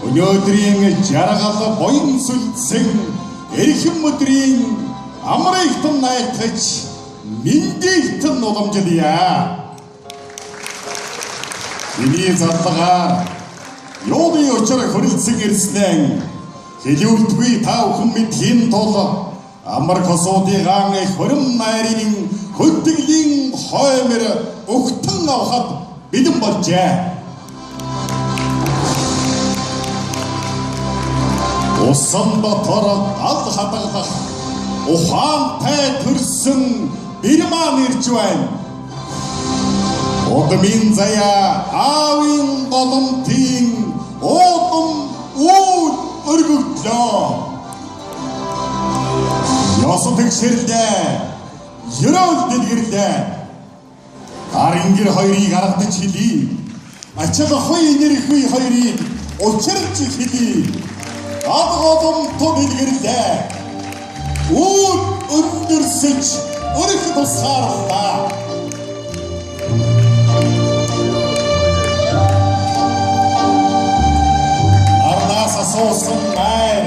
Өнөөдрийн жаргал буян сүлдсэн эрхэм өдрийн амрагтан найтаж мэндэгтэн уламжлая. Миний залгаар юуны учир хөрөлцөн ирснэн хэлүүлдэггүй та бүхэн мэдхийн тул амар косуудыгаан хорим найрын хөдөлгөлийн хоймор өгтөн авахд бэлэн болжээ. Усан дотор ал хадгалах ухаантай төрсөн бирман ирж байна. Удмын заяа аавын голомтын удам үйл өргөгдлөө. Ясан тэгшэрлээ, ерөөл дэлгэрлээ. Харингэр хоёрыг гаргадаж хэлий. Ачаал хой нэрхүй хоёрыг учирч хэлий. Адгодом тулгирлээ. Үл өндөрсөж өрх тусгаарлаа. Ардаас асуусан найр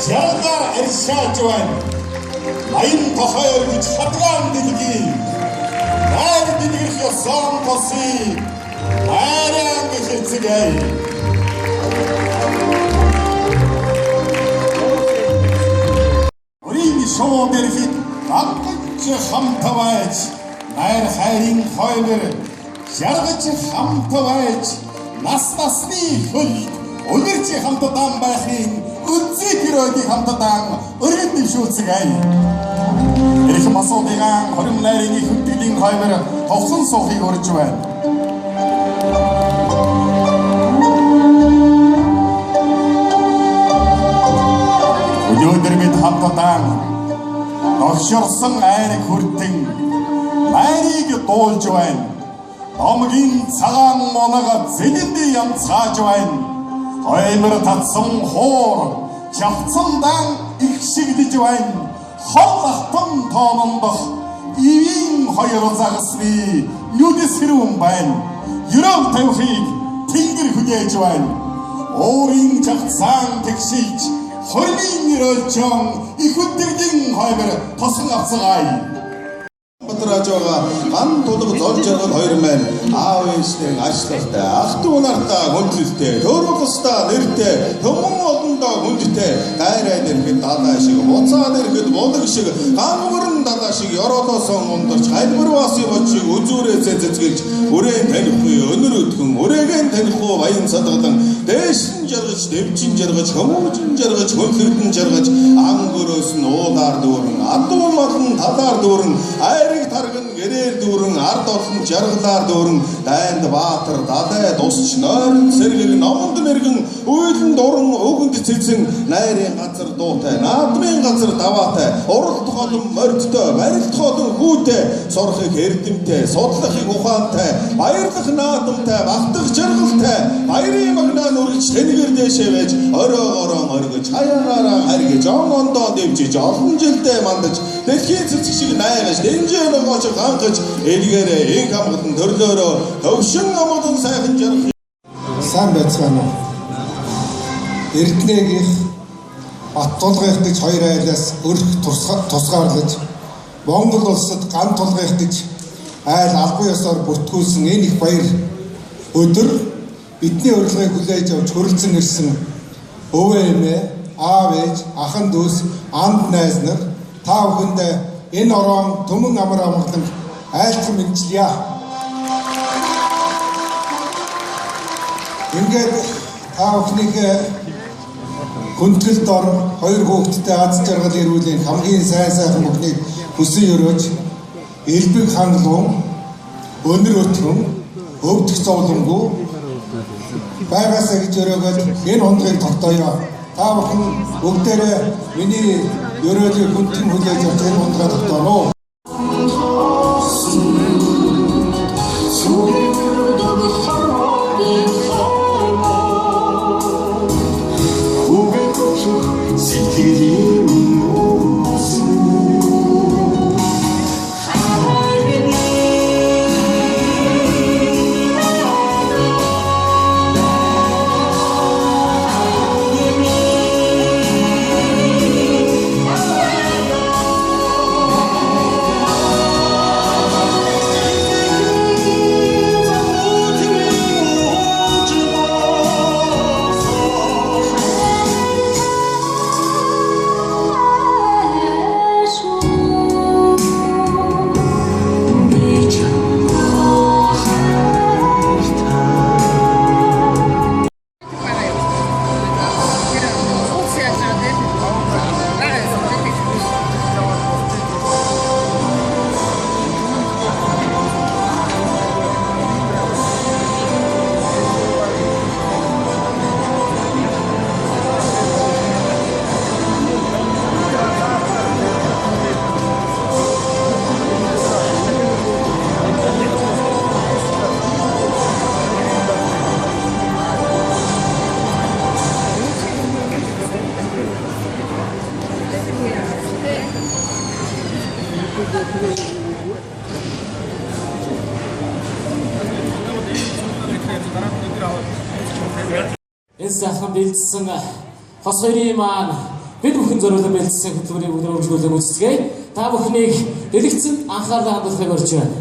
жаргаар иршааж байна. Аян тохойр гэж хадгаан дэлгий. Найр дэлгэрх ёсон тоси. Айран гэхэрцэгэй. Шоу дэрхэд агч хамтавайч найр хайрын хоймор жаргаж хамтавайч нас насны хөл өнөрч хамтдаан байхын үнцэг өрөөдийг хамтдаан өргөд дэвшүүлцгэй. Эрхэм асуудыгаан хорим найрын хөдөлгөлийн хоймор товсон суухыг урьж байна. Өнөөдөр бид хамтдаан огшорсон айрыг хүртэн найрыг дуулж байна. Номгийн цагаан моног зэлэндээ янцгааж байна. Хоймор татсан хуур чавцандан их шигдэж байна. Хол ахтан тоомондох ивийн хоёр загасны нүдэс хэрүүн байна. Ерөв тавихыг тэнгэр хүлээж байна. Өөрийн чавцаан тэгшиж хорийн нэрөлчөн их өдөргийн хоймор тосон авцгаая. Батражгаа ган тулг зол жаргал хоёр маань аав ээжтэй ашлалтай ах トゥ нартаа хүндлэлтэй төрөлстэй нэртэй төмөн олондоо хүндтэй гайрай нэрхэд далаа шиг буцаа нэрхэд болог шиг гангөрн далаа шиг ёроолоосон ундарч хайлбар бас явж шиг үзүүрээ цэцгэлж өрөө танихгүй өнөр өдгөн өрөөгэн танихгүй баян садгалан дээшин жаргаж дэвчин жаргаж хүмүүжин жаргаж хөлөрдөн жаргаж ангөрөөс нь уулаар дүүрэн адуу малн талаар дүүрэн айрыг тарган гэрээр дүүрэн ард олон жаргалаар дүүрэн дайнд баатар далай дусч нойрон сэргэг номонд мэргэн үйлэн дуран өгөнд цэцэн найрын газар дуутай наадмын газар даваатай уралт холон мордтой барилт холон хүүтэй сурахыг эрдэмтэй судлахыг ухаантай баярлах наадамтай багтах жаргалтай баярын магнаа нүргэж тэнэгэр дэшээ байж оройгорон оргиж хаянаараа харгиж онгондоо дэвжиж олон жилдээ мандаж дэлхийн цэцэг шиг найгаж дэнжээ нөгөөч ганхаж элгээрээ ин хамгадан төрлөөрөө төвшин амгалан сайхан жаргал сайн байцгаана уу. Эрдэнэгийнх бат тулгайх гэж хоёр айлаас өрх тусгаарлаж Монгол улсад ган тулгайх гэж айл албан ёсоор бүртгүүлсэн энэ их баяр өдөр бидний урилгыг хүлээж авч хөрөлцөн ирсэн өвөө эмээ, аав ээж, ахын дүүс, анд найз нар та бүхэндээ энэ орон төмөн амар амгалан айлтхан мэдчилье. Ингээд та бүхнийг хүндгэлд ор хоёр хүүхэдтэй аз жаргал эрүүлийн хамгийн сайхан бүхнийг хүсэн өрөөж элбэг хангалуун өнөр өтгөн өвдөх зовлонгүй байгаасаа гэж өрөөгөөд энэ хондгийг тогтооё. Та бүхэн бүгдээрээ миний өрөөлийг хүндэн хүлээж авч энэ хондгаа тогтооно. Энэ сайхан бэлдсэн хос хоёрын маань бид бүхэн зориулан бэлдсэн хөтөлбөрийн бүгд өргөжлүүлэн үзцгээе. Та бүхнийг дэлгэцэн анхаарлаа хандуулахыг урьж байна.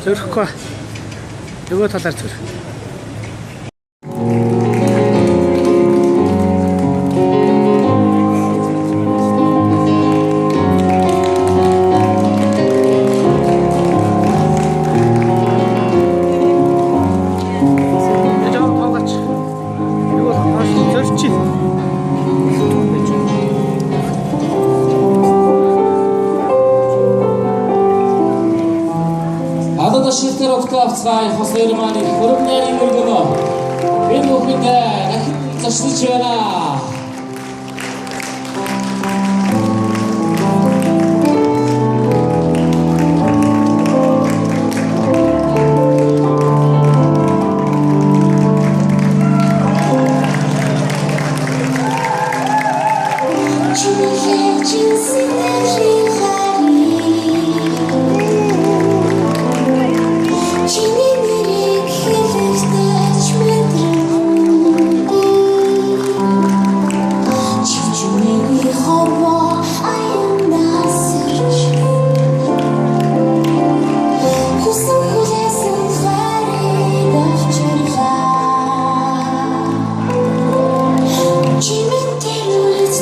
Зөрөхгүй. Нөгөө талаар зөрөх. Шилтер октавцгай хос хоёрын маань хөрөмнэрийн өргөнө. Энэ бүхэнд дахин зочлож байна. Хаваа